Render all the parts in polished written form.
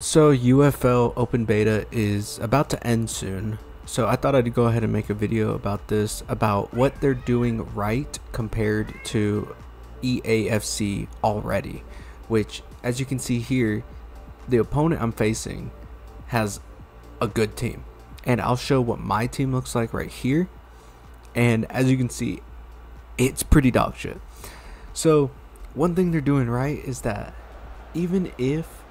So UFL open beta is about to end soon. So I thought I'd go ahead and make a video about this, about what they're doing right compared to EAFC already, which as you can see here, the opponent I'm facing has a good team. And I'll show what my team looks like right here. And as you can see, it's pretty dog shit. So one thing they're doing right is that even if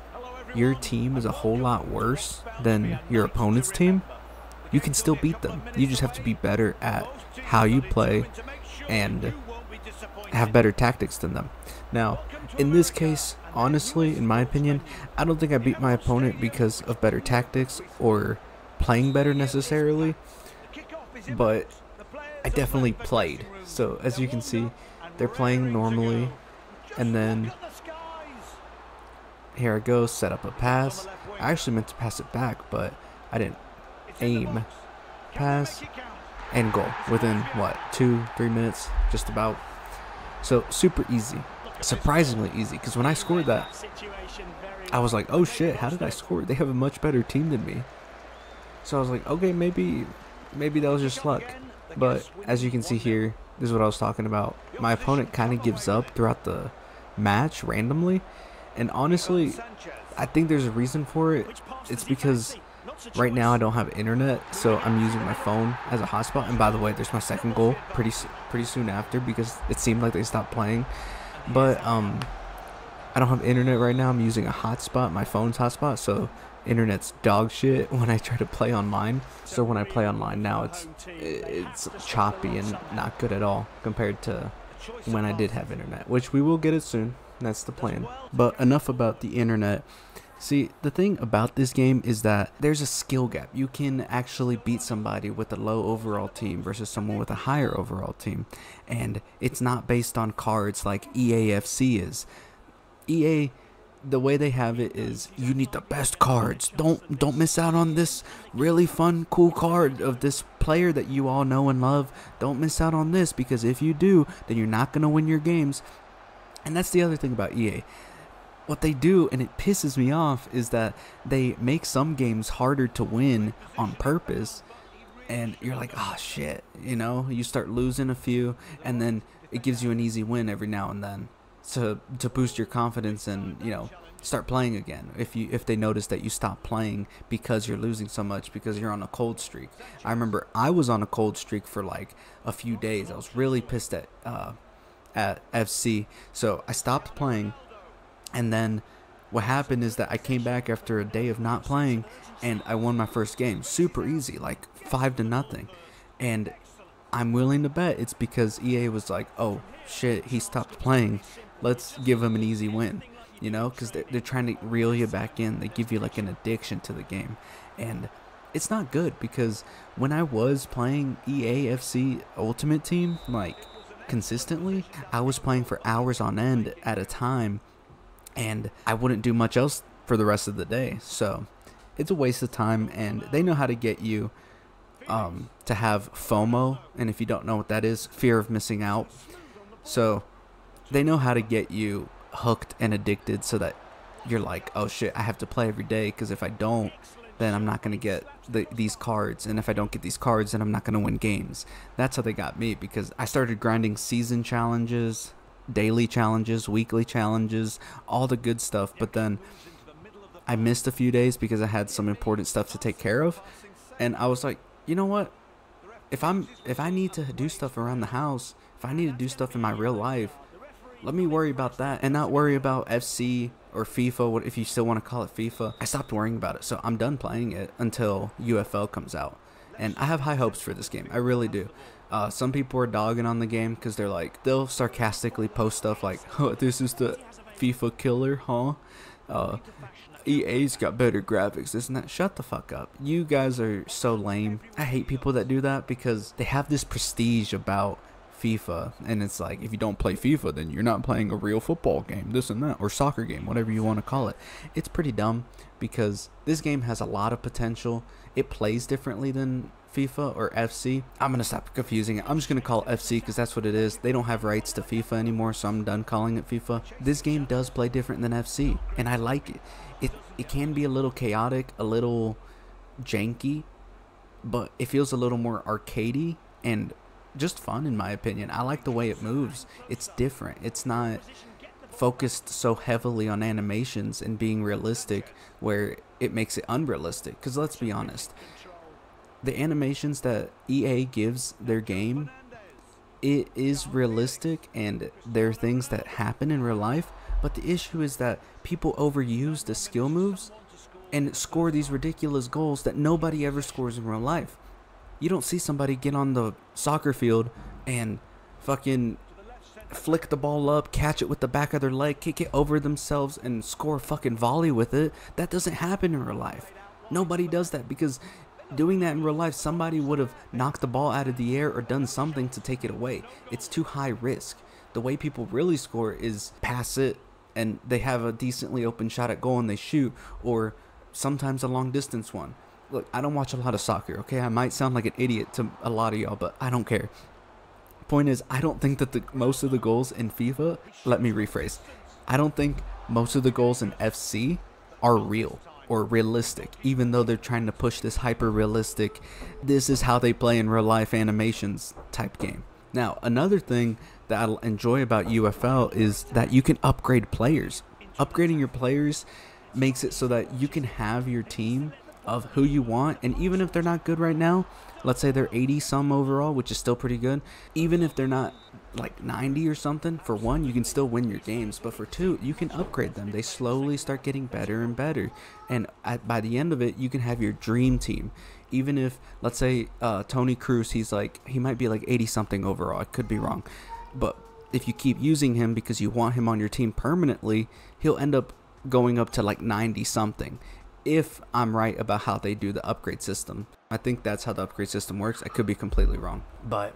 your team is a whole lot worse than your opponent's team, you can still beat them. You just have to be better at how you play and have better tactics than them. Now, in this case, honestly, in my opinion, I don't think I beat my opponent because of better tactics or playing better necessarily, but I definitely played. So as you can see, they're playing normally, and then here I go, set up a pass. I actually meant to pass it back, but I didn't aim. Pass and goal within what, 2-3 minutes, just about. So super easy, surprisingly easy, because when I scored that, I was like, oh shit, how did I score? They have a much better team than me. So I was like, okay, maybe that was just luck. But as you can see here, this is what I was talking about. My opponent kind of gives up throughout the match randomly. And honestly, I think there's a reason for it. It's because right now I don't have internet, so I'm using my phone as a hotspot. And by the way, there's my second goal pretty soon after, because it seemed like they stopped playing. But I don't have internet right now. I'm using a hotspot, my phone's hotspot, so internet's dog shit when I try to play online. So when I play online now, it's choppy and not good at all compared to when I did have internet, which we will get it soon. That's the plan. But enough about the internet. See, the thing about this game is that there's a skill gap. You can actually beat somebody with a low overall team versus someone with a higher overall team. And it's not based on cards like EAFC is. EA, the way they have it is you need the best cards. Don't miss out on this really fun, cool card of this player that you all know and love. Don't miss out on this, because if you do, then you're not going to win your games. And that's the other thing about EA. What they do, and it pisses me off, is that they make some games harder to win on purpose. And you're like, oh shit, you know, you start losing a few, and then it gives you an easy win every now and then to boost your confidence and, you know, start playing again. If they notice that you stop playing because you're losing so much, because you're on a cold streak. I remember I was on a cold streak for like a few days. I was really pissed at FC, so I stopped playing. And then what happened is that I came back after a day of not playing, and I won my first game super easy, like 5-0. And I'm willing to bet it's because EA was like, oh shit, he stopped playing, let's give him an easy win, you know, because they're trying to reel you back in. They give you like an addiction to the game, and it's not good, because when I was playing EAFC Ultimate Team, like consistently, I was playing for hours on end at a time, and I wouldn't do much else for the rest of the day. So it's a waste of time, and they know how to get you to have FOMO. And if you don't know what that is, fear of missing out. So they know how to get you hooked and addicted, so that you're like, oh shit, I have to play every day, because if I don't, then I'm not going to get these cards. And if I don't get these cards, then I'm not going to win games. That's how they got me, because I started grinding season challenges, daily challenges, weekly challenges, all the good stuff. But then I missed a few days because I had some important stuff to take care of. And I was like, you know what? If I need to do stuff around the house, if I need to do stuff in my real life, let me worry about that and not worry about FC or FIFA, if you still want to call it FIFA. I stopped worrying about it, so I'm done playing it until UFL comes out. And I have high hopes for this game. I really do. Some people are dogging on the game because they're like, they'll sarcastically post stuff like, oh, this is the FIFA killer, huh? EA's got better graphics, this and that. Shut the fuck up. You guys are so lame. I hate people that do that, because they have this prestige about FIFA, and it's like, if you don't play FIFA, then you're not playing a real football game, this and that, or soccer game, whatever you want to call it. It's pretty dumb because this game has a lot of potential. It plays differently than FIFA or FC. I'm going to stop confusing it. I'm just going to call it FC because that's what it is. They don't have rights to FIFA anymore, so I'm done calling it FIFA. This game does play different than FC, and I like it. It can be a little chaotic, a little janky, but it feels a little more arcadey and just fun, in my opinion. I like the way it moves. It's different. It's not focused so heavily on animations and being realistic where it makes it unrealistic. Because let's be honest, the animations that EA gives their game, it is realistic and there are things that happen in real life, but the issue is that people overuse the skill moves and score these ridiculous goals that nobody ever scores in real life. You don't see somebody get on the soccer field and fucking flick the ball up, catch it with the back of their leg, kick it over themselves, and score a fucking volley with it. That doesn't happen in real life. Nobody does that because doing that in real life, somebody would have knocked the ball out of the air or done something to take it away. It's too high risk. The way people really score is pass it and they have a decently open shot at goal and they shoot, or sometimes a long distance one. Look, I don't watch a lot of soccer, okay? I might sound like an idiot to a lot of y'all, but I don't care. Point is, I don't think that most of the goals in FIFA, let me rephrase, I don't think most of the goals in FC are real or realistic, even though they're trying to push this hyper realistic, this is how they play in real life animations type game. Now, another thing that I enjoy about UFL is that you can upgrade players. Upgrading your players makes it so that you can have your team of who you want, and even if they're not good right now, let's say they're 80 some overall, which is still pretty good, even if they're not like 90 or something, for one, you can still win your games, but for two, you can upgrade them. They slowly start getting better and better, and by the end of it, you can have your dream team. Even if, let's say, Tony Cruz, he might be like 80 something overall, I could be wrong, but if you keep using him because you want him on your team permanently, he'll end up going up to like 90 something. If I'm right about how they do the upgrade system, I think that's how the upgrade system works. I could be completely wrong, but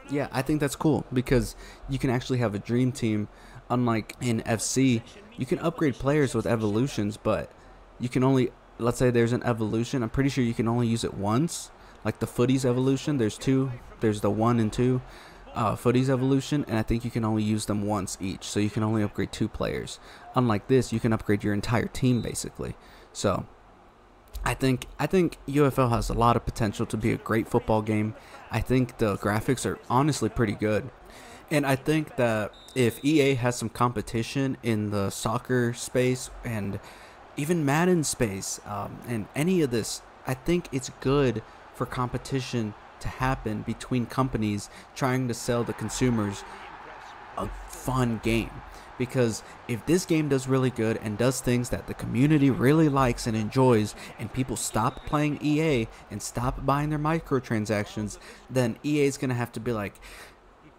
yeah, I think that's cool because you can actually have a dream team. Unlike in FC, you can upgrade players with evolutions, but you can only, let's say there's an evolution, I'm pretty sure you can only use it once. Like the footies evolution, there's two, there's the 1 and 2 footies evolution, and I think you can only use them once each, so you can only upgrade 2 players. Unlike this, you can upgrade your entire team basically. So I think UFL has a lot of potential to be a great football game. I think the graphics are honestly pretty good, and I think that if EA has some competition in the soccer space and even Madden space, and any of this, I think it's good for competition to happen between companies trying to sell the consumers a fun game. Because if this game does really good and does things that the community really likes and enjoys, and people stop playing EA and stop buying their microtransactions, then EA is going to have to be like,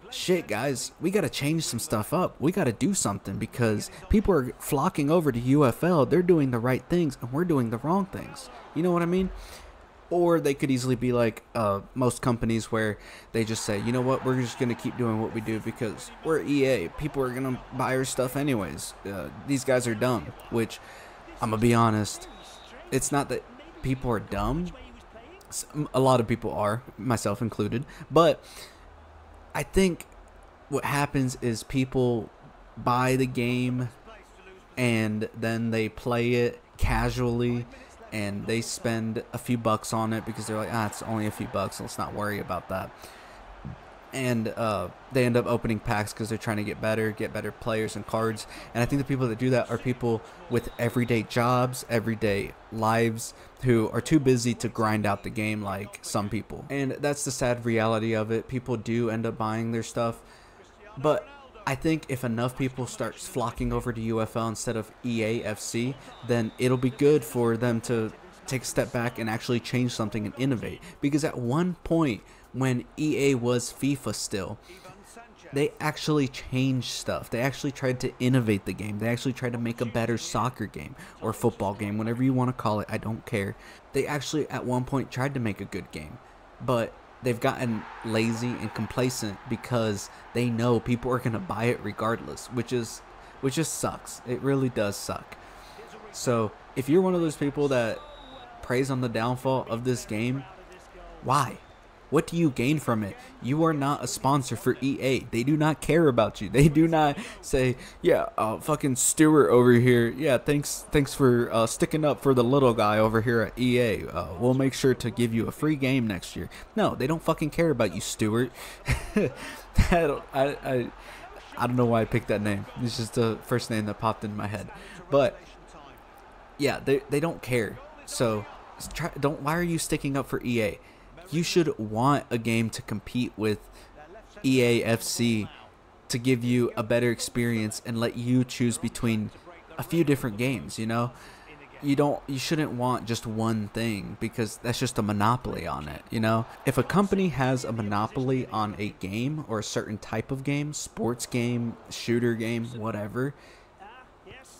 shit guys, we got to change some stuff up. We got to do something because people are flocking over to UFL. They're doing the right things and we're doing the wrong things. You know what I mean? Or they could easily be like most companies where they just say, you know what, we're just going to keep doing what we do because we're EA. People are going to buy our stuff anyways. These guys are dumb, which I'm going to be honest. It's not that people are dumb. A lot of people are, myself included. But I think what happens is people buy the game and then they play it casually. And they spend a few bucks on it because they're like, it's only a few bucks, let's not worry about that. And they end up opening packs because they're trying to get better players and cards. And I think the people that do that are people with everyday jobs, everyday lives, who are too busy to grind out the game like some people. And that's the sad reality of it. People do end up buying their stuff. But I think if enough people start flocking over to UFL instead of EAFC, then it'll be good for them to take a step back and actually change something and innovate. Because at one point when EA was FIFA still, they actually changed stuff. They actually tried to innovate the game. They actually tried to make a better soccer game or football game, whatever you want to call it. I don't care. They actually at one point tried to make a good game. But they've gotten lazy and complacent because they know people are going to buy it regardless, which just sucks. It really does suck. So if you're one of those people that preys on the downfall of this game, why? What do you gain from it? You are not a sponsor for EA. They do not care about you. They do not say, yeah, fucking Stewart over here. Yeah, thanks for sticking up for the little guy over here at EA. We'll make sure to give you a free game next year. No, they don't fucking care about you, Stewart. I don't know why I picked that name. It's just the first name that popped in my head. But yeah, they don't care. So why are you sticking up for EA? You should want a game to compete with EA FC to give you a better experience and let you choose between a few different games, you know? You shouldn't want just one thing, because that's just a monopoly on it, you know? If a company has a monopoly on a game or a certain type of game, sports game, shooter game, whatever,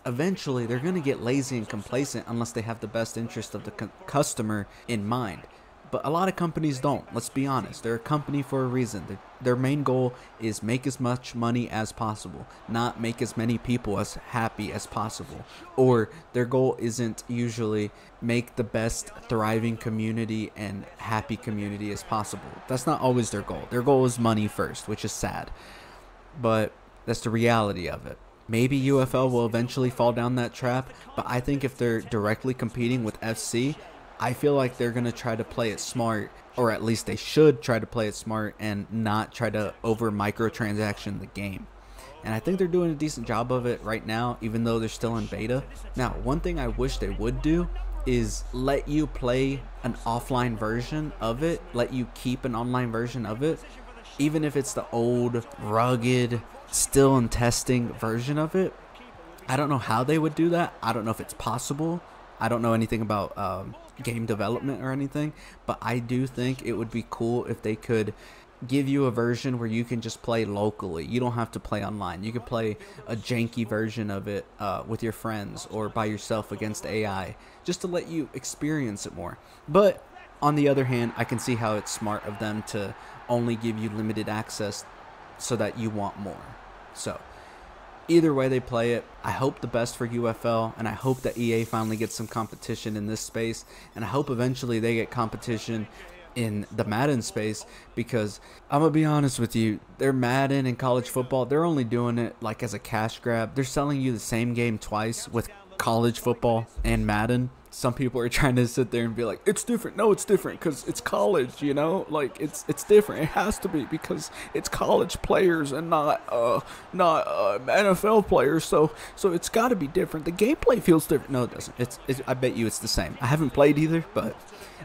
eventually they're going to get lazy and complacent unless they have the best interest of the customer in mind. But a lot of companies don't. Let's be honest. They're a company for a reason. Their main goal is make as much money as possible, not make as many people as happy as possible. Or their goal isn't usually make the best thriving community and happy community as possible. That's not always their goal. Their goal is money first, which is sad. But that's the reality of it. Maybe UFL will eventually fall down that trap, but I think if they're directly competing with FC, I feel like they're going to try to play it smart, or at least they should try to play it smart and not try to over microtransaction the game. And I think they're doing a decent job of it right now, even though they're still in beta. Now, one thing I wish they would do is let you play an offline version of it, let you keep an online version of it, even if it's the old, rugged, still in testing version of it. I don't know how they would do that. I don't know if it's possible. I don't know anything about game development or anything, but I do think it would be cool if they could give you a version where you can just play locally. You don't have to play online. You can play a janky version of it with your friends or by yourself against AI, just to let you experience it more. But on the other hand, I can see how it's smart of them to only give you limited access so that you want more. So either way they play it, I hope the best for UFL, and I hope that EA finally gets some competition in this space, and I hope eventually they get competition in the Madden space, because I'm gonna be honest with you, they're Madden and college football, they're only doing it like as a cash grab. They're selling you the same game twice with college football and Madden. Some people are trying to sit there and be like, it's different. No, it's different because it's college, you know? Like, it's different. It has to be because it's college players and not NFL players. So it's got to be different. The gameplay feels different. No, it doesn't. I bet you it's the same. I haven't played either, but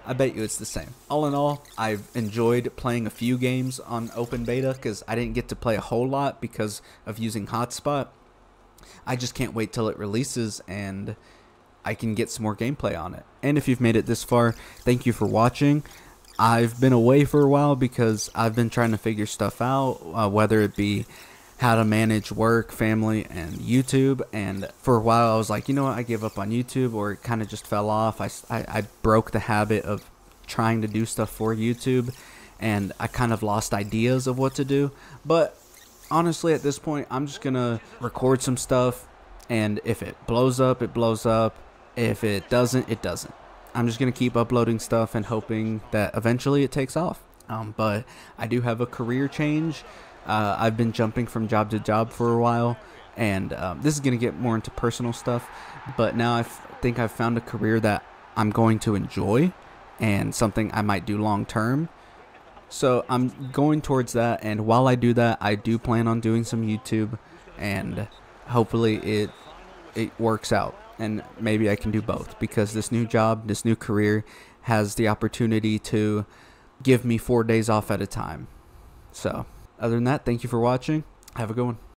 I bet you it's the same. All in all, I've enjoyed playing a few games on open beta because I didn't get to play a whole lot because of using Hotspot. I just can't wait till it releases and I can get some more gameplay on it. And if you've made it this far, thank you for watching. I've been away for a while because I've been trying to figure stuff out, whether it be how to manage work, family, and YouTube. And for a while I was like, you know what, I give up on YouTube, or it kind of just fell off. I broke the habit of trying to do stuff for YouTube, and I kind of lost ideas of what to do. But honestly, at this point, I'm just gonna record some stuff, and if it blows up, it blows up. If it doesn't, it doesn't. I'm just gonna keep uploading stuff and hoping that eventually it takes off. But I do have a career change. I've been jumping from job to job for a while, and this is gonna get more into personal stuff. But now I think I've found a career that I'm going to enjoy and something I might do long term. So I'm going towards that, and while I do that, I do plan on doing some YouTube, and hopefully it works out, and maybe I can do both, because this new job, this new career has the opportunity to give me 4 days off at a time. So other than that, thank you for watching. Have a good one.